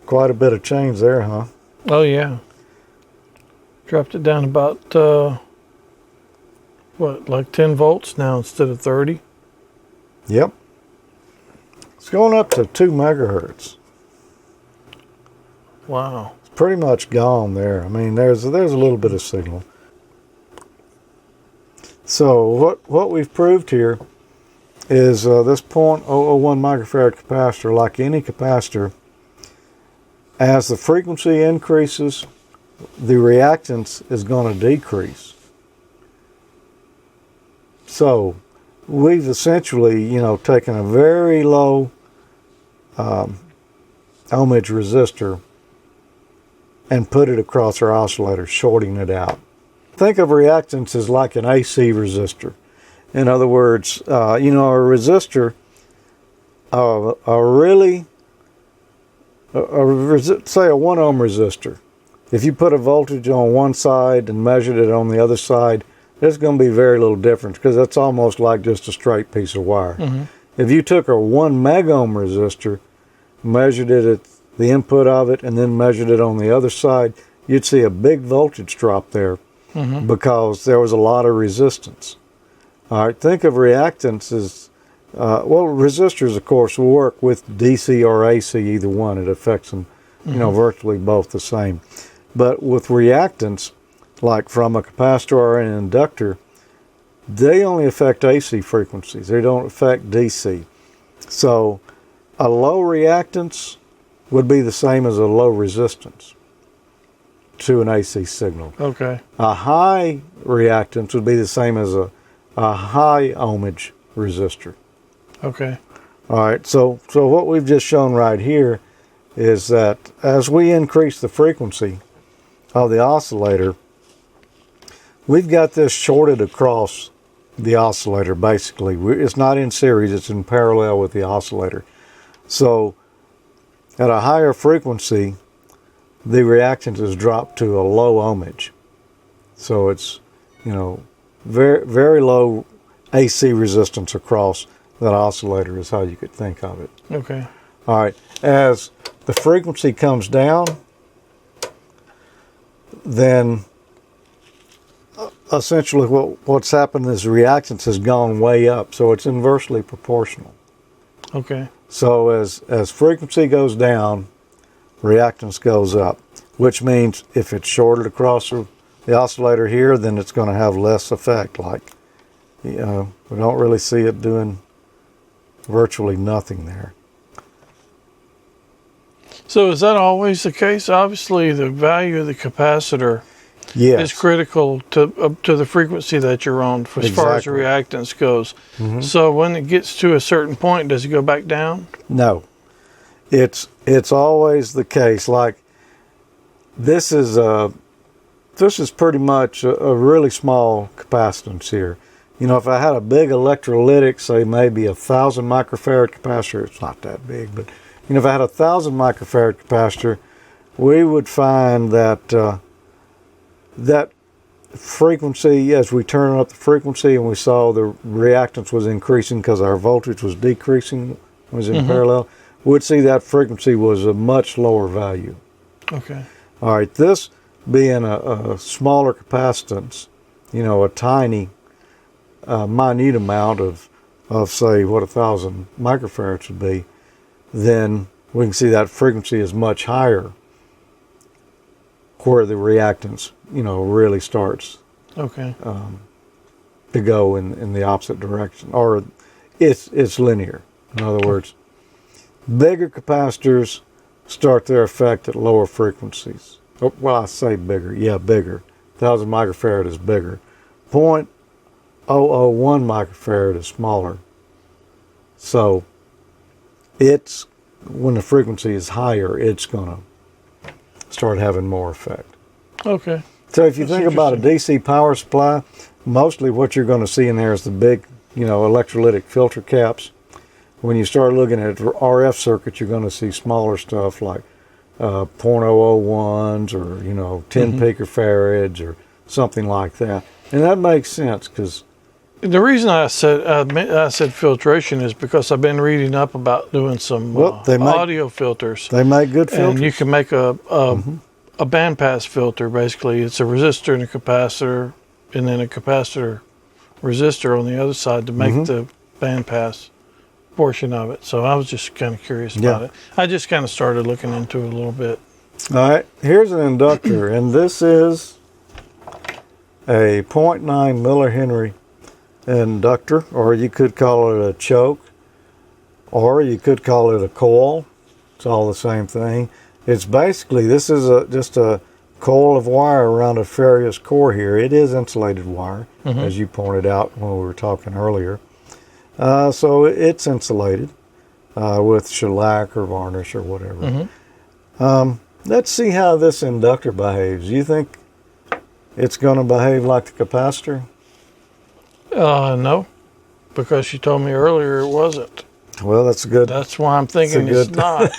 Quite a bit of change there, huh? Oh, yeah. Dropped it down about, like 10 volts now instead of 30? Yep. It's going up to 2 megahertz. Wow. It's pretty much gone there. I mean, there's a little bit of signal. So what we've proved here is this 0.001 microfarad capacitor, like any capacitor, as the frequency increases, the reactance is going to decrease. So we've essentially, taken a very low ohmage resistor and put it across our oscillator, shorting it out. think of reactance as like an AC resistor. In other words, a resistor, say a 1 ohm resistor. If you put a voltage on one side and measured it on the other side, there's going to be very little difference because that's almost like just a straight piece of wire. Mm-hmm. If you took a 1 megohm resistor, measured it at the input of it, and then measured it on the other side, you'd see a big voltage drop there because there was a lot of resistance. All right, think of reactance as, resistors, of course, will work with DC or AC, either one. It affects them, virtually both the same. But with reactance, like from a capacitor or an inductor, they only affect AC frequencies. They don't affect DC. So a low reactance would be the same as a low resistance to an AC signal. Okay. A high reactance would be the same as a high ohmage resistor. Okay. All right, so what we've just shown right here is that as we increase the frequency of the oscillator, we've got this shorted across the oscillator, basically. It's not in series, it's in parallel with the oscillator. So at a higher frequency, the reactance is dropped to a low ohmage. So it's, very, very low AC resistance across that oscillator is how you could think of it. Okay. All right. As the frequency comes down, then essentially what's happened is the reactance has gone way up, so it's inversely proportional. Okay. So as frequency goes down, reactance goes up, which means if it's shorted across the oscillator here, then it's going to have less effect. Like, we don't really see it doing virtually nothing there. So is that always the case? Obviously, the value of the capacitor is critical to the frequency that you're on as far as the reactance goes. Mm-hmm. So when it gets to a certain point, does it go back down? No. It's always the case. Like, this is pretty much a really small capacitance here. If I had a big electrolytic, say maybe 1,000 microfarad capacitor, it's not that big, but if I had 1,000 microfarad capacitor, we would find that that frequency, as we turn up the frequency and we saw the reactance was increasing because our voltage was decreasing, was in parallel, we'd see that frequency was a much lower value. Okay. All right, this being a smaller capacitance, a tiny, minute amount of say what 1,000 microfarads would be, then we can see that frequency is much higher where the reactance, really starts to go in the opposite direction, or it's linear. In other words, bigger capacitors start their effect at lower frequencies. Well, I say bigger. Yeah, bigger. 1,000 microfarad is bigger. 0.001 microfarad is smaller. So it's, when the frequency is higher, it's going to start having more effect. Okay. So if you think about a DC power supply, mostly what you're going to see in there is the big, electrolytic filter caps. When you start looking at RF circuits, you're going to see smaller stuff like 0.001s or 10 picofarads or something like that, and that makes sense because the reason I said filtration is because I've been reading up about doing some audio filters. They make good filters, and you can make a bandpass filter. Basically, it's a resistor and a capacitor, and then a capacitor resistor on the other side to make the bandpass portion of it. So I was just kind of curious about it. I just kind of started looking into it a little bit. All right, here's an inductor, and this is a 0.9 millihenry inductor, or you could call it a choke, or you could call it a coil. It's all the same thing. It's basically, this is just a coil of wire around a ferrous core here. It is insulated wire, as you pointed out when we were talking earlier. So it's insulated with shellac or varnish or whatever. Let's see how this inductor behaves. You think it's going to behave like the capacitor? No, because you told me earlier it wasn't. Well, that's good. That's why I'm thinking it's not.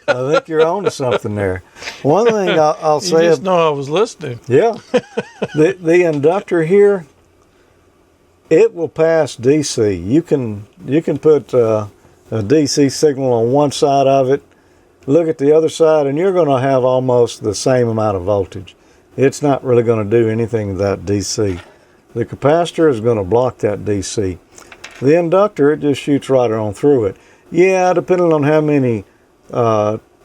I think you're on to something there. One thing I'll You say. just know I was listening. Yeah. The inductor here, it will pass DC. You can put a DC signal on one side of it, look at the other side, and you're going to have almost the same amount of voltage. It's not really going to do anything with that DC. The capacitor is going to block that DC. The inductor, it just shoots right on through it. Yeah, depending on how many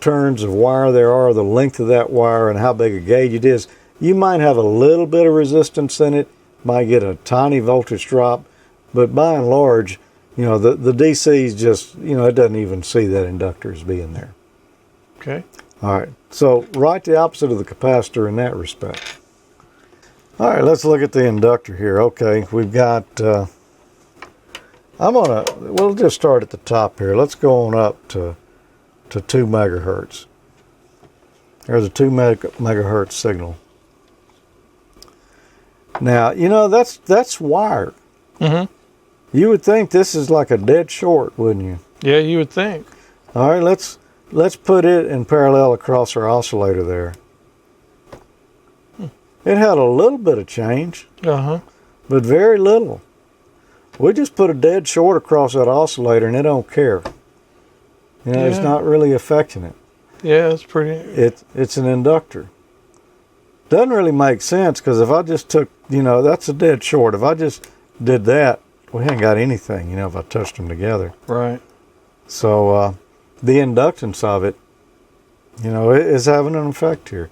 turns of wire there are, the length of that wire, and how big a gauge it is, you might have a little bit of resistance in it, might get a tiny voltage drop, but by and large, you know, the DC is just, you know, it doesn't even see that inductor as being there. Okay. All right, so right the opposite of the capacitor in that respect. All right, let's look at the inductor here. Okay, we've got, we'll just start at the top here. Let's go on up to 2 megahertz. There's a 2 megahertz signal. Now, you know, that's wired. Mm-hmm. You would think this is like a dead short, wouldn't you? Yeah, you would think. All right, let's put it in parallel across our oscillator there. It had a little bit of change, but very little. We just put a dead short across that oscillator and it don't care. You know, it's not really affecting it. Yeah, it's pretty. It's an inductor. Doesn't really make sense because if I just took, you know, that's a dead short. If I just did that, we ain't got anything, you know, if I touched them together. Right. So the inductance of it, you know, is having an effect here.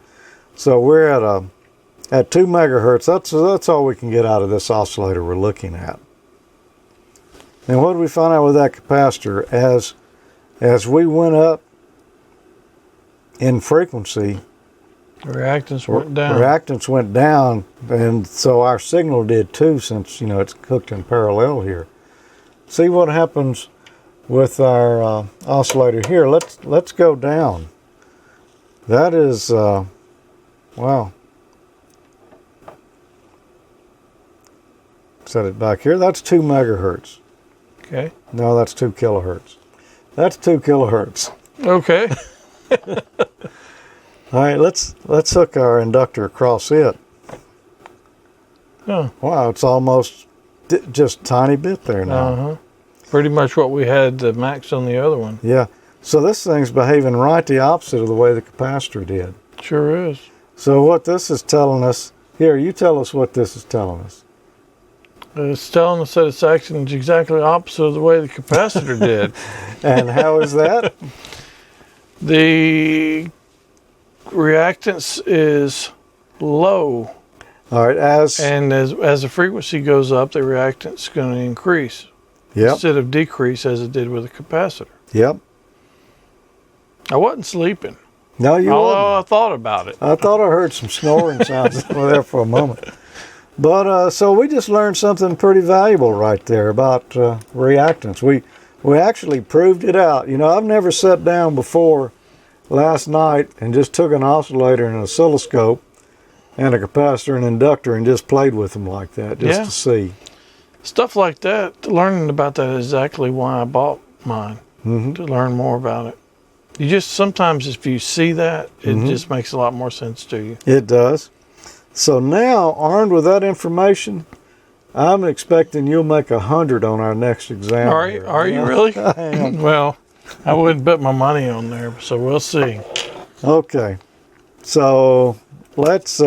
So we're at 2 megahertz. That's all we can get out of this oscillator we're looking at. And what did we find out with that capacitor? As we went up in frequency, reactance went down. Reactance went down, and so our signal did too, since, you know, it's hooked in parallel here. See what happens with our oscillator here. Let's go down. That is wow. Set it back here. That's 2 megahertz. Okay. No, that's 2 kilohertz. That's 2 kilohertz. Okay. All right, let's hook our inductor across it. Oh. Wow, it's almost just a tiny bit there now. Pretty much what we had the max on the other one. Yeah. So this thing's behaving right the opposite of the way the capacitor did. Sure is. So what this is telling us, here, you tell us what this is telling us. It's telling us that it's acting exactly opposite of the way the capacitor did. And how is that? The reactance is low. All right, as the frequency goes up, the reactance is going to increase instead of decrease as it did with the capacitor. Yep. I wasn't sleeping. No, you Although wouldn't. I thought about it. I thought I heard some snoring sounds there for a moment. But so we just learned something pretty valuable right there about reactance. We actually proved it out. You know, I've never sat down before last night and just took an oscillator and an oscilloscope and a capacitor and inductor and just played with them like that just to see. Stuff like that, learning about that is exactly why I bought mine, to learn more about it. You just, sometimes if you see that, it just makes a lot more sense to you. It does. So now, armed with that information, I'm expecting you'll make 100 on our next exam. Are you really? Well, I wouldn't bet my money on there, so we'll see. Okay. So let's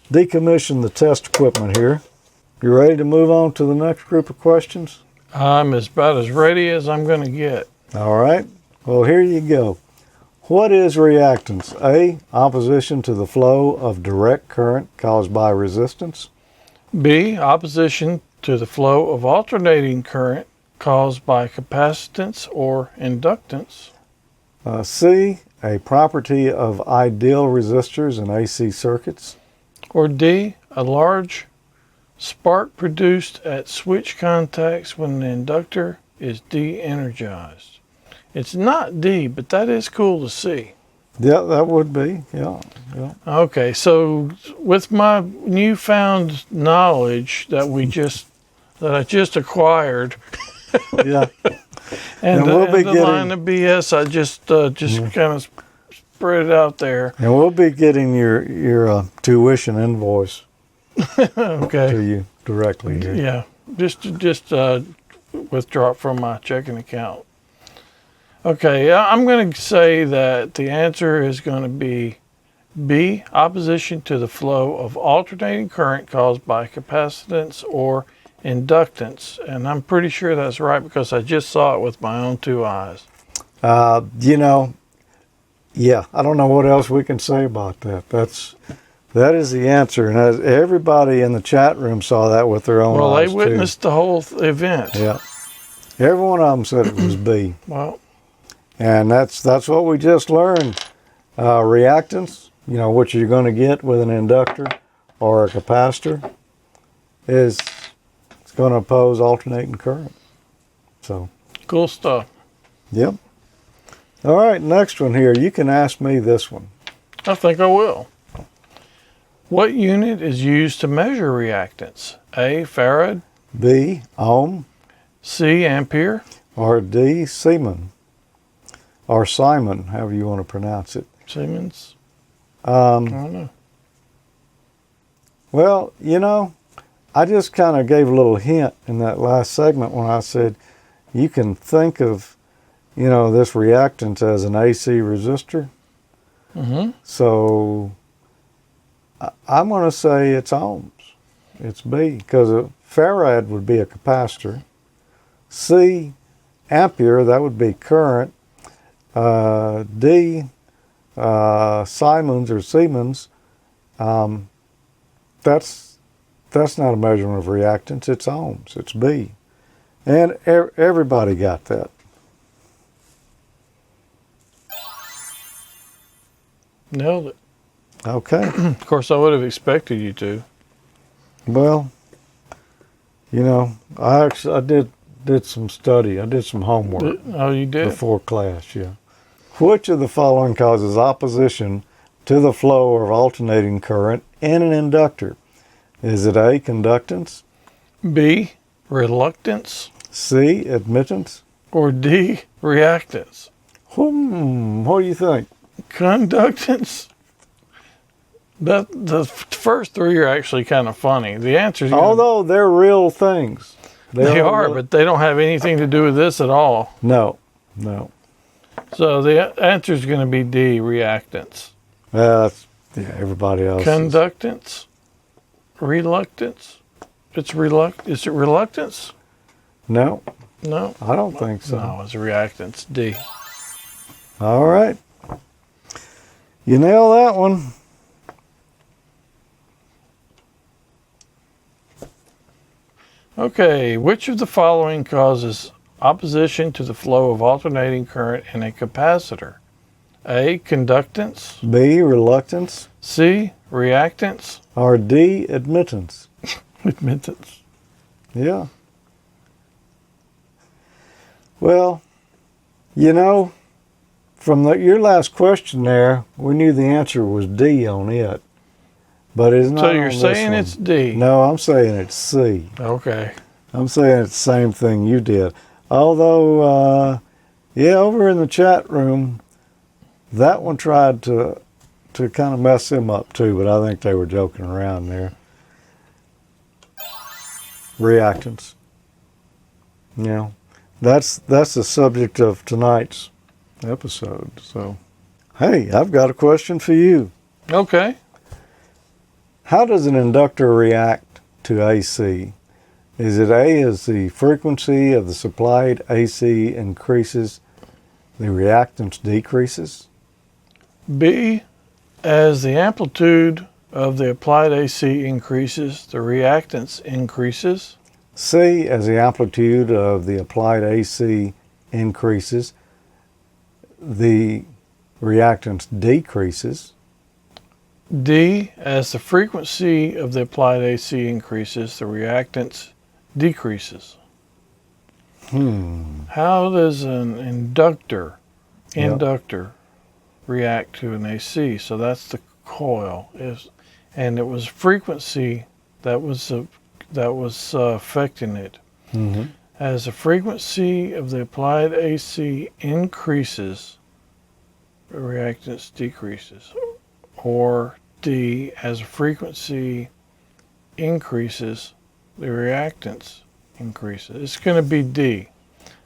decommission the test equipment here. You ready to move on to the next group of questions? I'm about as ready as I'm going to get. All right. Well, here you go. What is reactance? A, opposition to the flow of direct current caused by resistance. B, opposition to the flow of alternating current caused by capacitance or inductance. C, a property of ideal resistors in AC circuits. Or D, a large spark produced at switch contacts when the inductor is de-energized. It's not D, but that is cool to see. Yeah, that would be. Yeah. Okay, so with my newfound knowledge that I just acquired, Yeah. and we'll be the line of BS, I just kind of spread it out there. And we'll be getting your tuition invoice Okay. to you directly here. Yeah, just withdraw it from my checking account. Okay, I'm going to say that the answer is going to be B, opposition to the flow of alternating current caused by capacitance or inductance. And I'm pretty sure that's right because I just saw it with my own two eyes. Yeah, I don't know what else we can say about that. That is the answer. And as everybody in the chat room saw that with their own eyes. Well, they too. witnessed the whole event. Yeah. Every one of them said it was B. Well, And that's what we just learned. Reactance, what you're going to get with an inductor or a capacitor is it's going to oppose alternating current. So, cool stuff. yep. All right, next one here. You can ask me this one. I think I will. What unit is used to measure reactance? A, Farad. B, ohm, C, ampere. or D, Siemens, or Simon, however you want to pronounce it. Siemens. I don't know. Well, I just kind of gave a little hint in that last segment when I said you can think of, this reactance as an AC resistor. Mm-hmm. So I'm going to say it's ohms. It's B, because a Farad would be a capacitor. C, ampere, that would be current. D, Siemens or Siemens, that's not a measurement of reactance, it's ohms, it's B. And everybody got that. Nailed it. Okay. Of course, I would have expected you to. Well, I did some study. I did some homework. Oh, you did? Before class, yeah. Which of the following causes opposition to the flow of alternating current in an inductor? Is it A, conductance, B, reluctance, C, admittance? or D, reactance? What do you think? Conductance. The first three are actually kind of funny. The answers, Although they're real things. they are, real- but they don't have anything to do with this at all. No. So the answer is going to be D, reactance. Everybody else. Conductance, reluctance. Is it reluctance? No, No. I don't think so. No, it's reactance. D. All right. You nail that one. Okay, which of the following causes opposition to the flow of alternating current in a capacitor? A, conductance. B, reluctance, C, reactance. or D, admittance. Admittance. Yeah. Well, from your last question there, we knew the answer was D on it. But it's not. So you're on this saying one. it's D? No, I'm saying it's C. Okay. I'm saying it's the same thing you did. Although, over in the chat room, that one tried to kind of mess him up too, but I think they were joking around there. Reactance. That's the subject of tonight's episode. So, hey, I've got a question for you. Okay. How does an inductor react to AC? Is it A, as the frequency of the supplied AC increases, the reactance decreases? B, as the amplitude of the applied AC increases, the reactance increases. C, as the amplitude of the applied AC increases, the reactance decreases. D, as the frequency of the applied AC increases, the reactance decreases. How does an inductor react to an AC. So that's the coil. And it was frequency that was affecting it. Mm-hmm. As the frequency of the applied AC increases, the reactance decreases. Or D, as the frequency increases, the reactance increases. It's going to be D.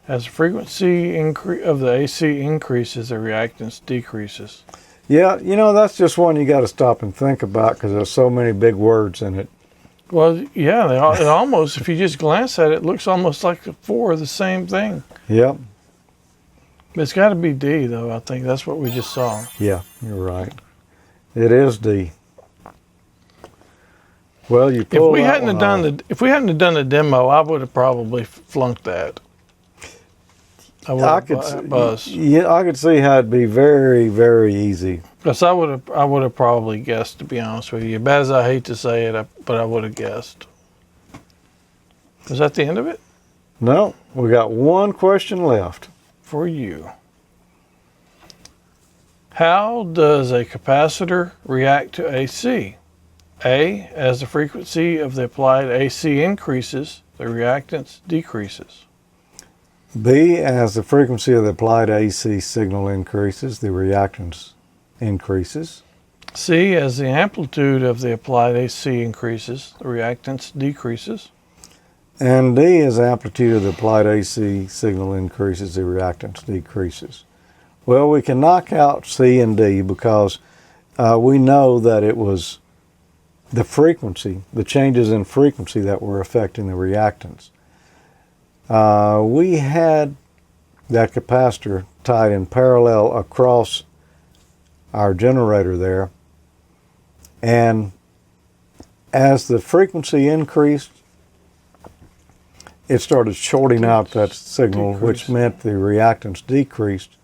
As the frequency of the AC increases, the reactance decreases. Yeah, that's just one you got to stop and think about because there's so many big words in it. Well, yeah, it almost, if you just glance at it, it looks almost like the four are the same thing. Yep. But it's got to be D, though. I think that's what we just saw. Yeah, you're right. It is D. Well, you pull If we hadn't have done the demo, I would have probably flunked that. I could see how it'd be very, very easy. Because I would have probably guessed, to be honest with you. Bad as I hate to say it, but I would have guessed. Is that the end of it? No, we got one question left. For you. How does a capacitor react to AC? A, as the frequency of the applied AC increases, the reactance decreases. B, as the frequency of the applied AC signal increases, the reactance increases. C, as the amplitude of the applied AC increases, the reactance decreases. And D, as the amplitude of the applied AC signal increases, the reactance decreases. Well, we can knock out C and D because we know that it was the frequency, the changes in frequency that were affecting the reactance. We had that capacitor tied in parallel across our generator there, and as the frequency increased, it started shorting out that signal, which meant the reactance decreased.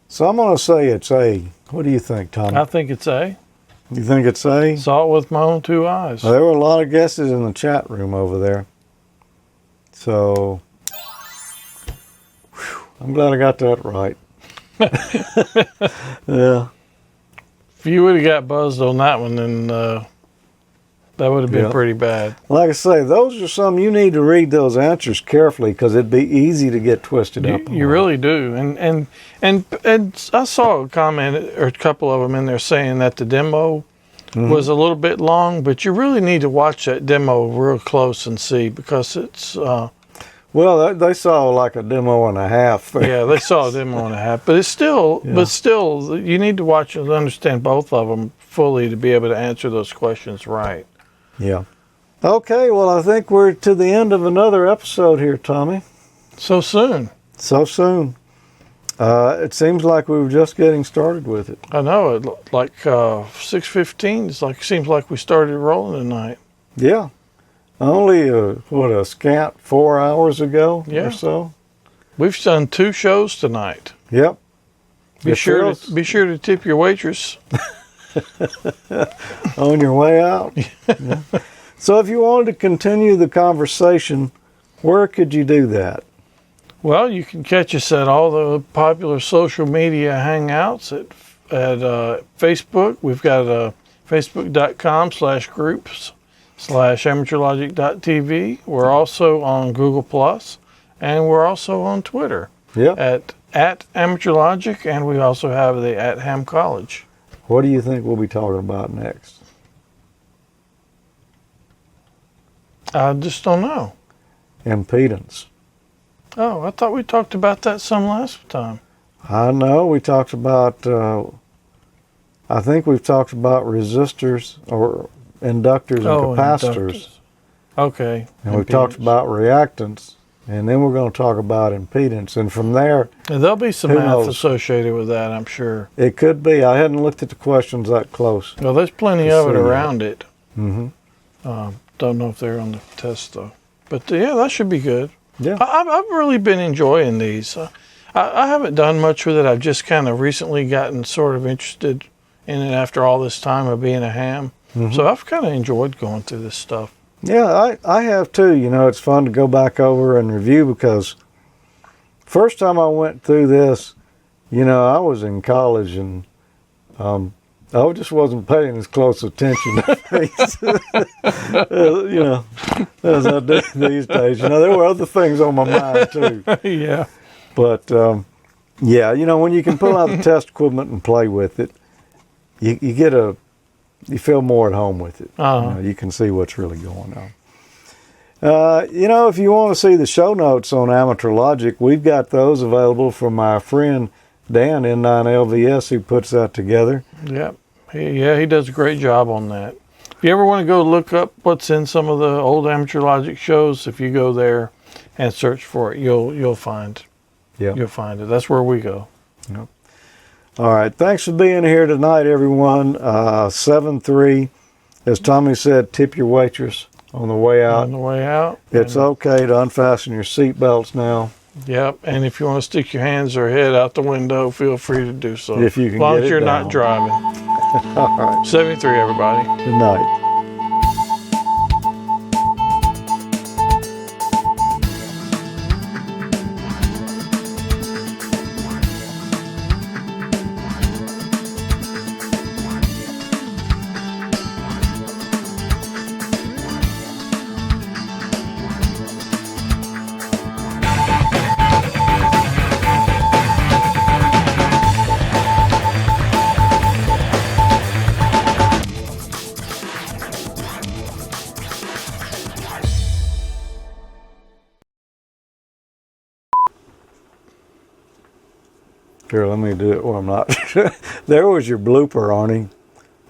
So I'm going to say it's A. What do you think, Tommy? I think it's A. You think it's A? Saw it with my own two eyes. Well, there were a lot of guesses in the chat room over there. So, I'm glad I got that right. Yeah. If you would have got buzzed on that one, then that would have been pretty bad. Like I say, those are some you need to read those answers carefully because it'd be easy to get twisted up. You really do. And I saw a comment or a couple of them in there saying that the demo was a little bit long, but you really need to watch that demo real close and see because it's... well, they saw like a demo and a half. Yeah, they saw a demo and a half, but it's still, you need to watch and understand both of them fully to be able to answer those questions right. Yeah. Okay, well, I think we're to the end of another episode here, Tommy. So soon. So soon. It seems like we were just getting started with it. I know, it like 6:15. Seems like we started rolling tonight. Yeah. Only, a scant 4 hours ago or so? We've done 2 shows tonight. Yep. Be sure to tip your waitress. On your way out. Yeah. So if you wanted to continue the conversation, where could you do that? Well, you can catch us at all the popular social media hangouts at Facebook. We've got facebook.com/groups/AmateurLogic.TV. We're also on Google+, and we're also on Twitter at AmateurLogic, and we also have the @Ham College. What do you think we'll be talking about next? I just don't know. Impedance. Oh, I thought we talked about that some last time. I know. We talked about, I think we've talked about resistors or inductors and capacitors. Inductors. Okay. And we've talked about reactants. And then we're going to talk about impedance. And from there, and there'll be some math associated with that, I'm sure. It could be. I hadn't looked at the questions that close. Well, there's plenty of it around it. Mm-hmm. Don't know if they're on the test, though. But, that should be good. Yeah. I've really been enjoying these. I haven't done much with it. I've just kind of recently gotten sort of interested in it after all this time of being a ham. Mm-hmm. So I've kind of enjoyed going through this stuff. Yeah, I have too. It's fun to go back over and review because first time I went through this, I was in college and I just wasn't paying as close attention to things, as I do these days. There were other things on my mind too. Yeah. But when you can pull out the test equipment and play with it, you feel more at home with it. Uh-huh. You can see what's really going on. If you want to see the show notes on Amateur Logic, we've got those available from our friend Dan, N9LVS, who puts that together. Yep. He does a great job on that. If you ever want to go look up what's in some of the old Amateur Logic shows, if you go there and search for it, you'll find. Yep. You'll find it. That's where we go. Yep. All right. Thanks for being here tonight, everyone. 7-3. As Tommy said, tip your waitress on the way out. On the way out. It's okay to unfasten your seat belts now. Yep. And if you want to stick your hands or head out the window, feel free to do so. If you can as long get as it you're down. not driving. All right. 73, everybody. Good night. Here, let me do it where I'm not. There was your blooper, Arnie.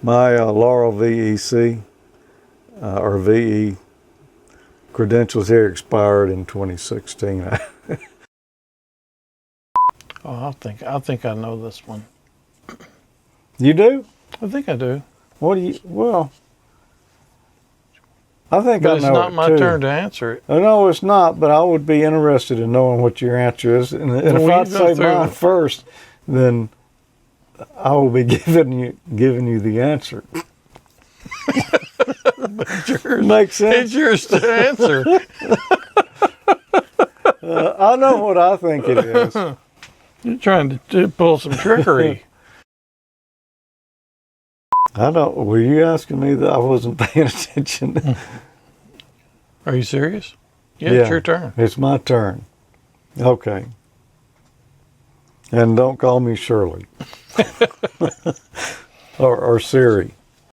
My Laurel VEC, or VE credentials here expired in 2016. Oh, I think I know this one. You do? I think I do. Well, I think But I it's know not it my too. turn to answer it. No, it's not, but I would be interested in knowing what your answer is. And if Well, I'd you go say through mine it. first, then I will be giving you the answer. Makes sense. It's yours to answer. I know what I think it is. You're trying to pull some trickery. I don't. Were you asking me that I wasn't paying attention? Are you serious? Yeah, it's your turn. It's my turn. Okay. And don't call me Shirley or Siri.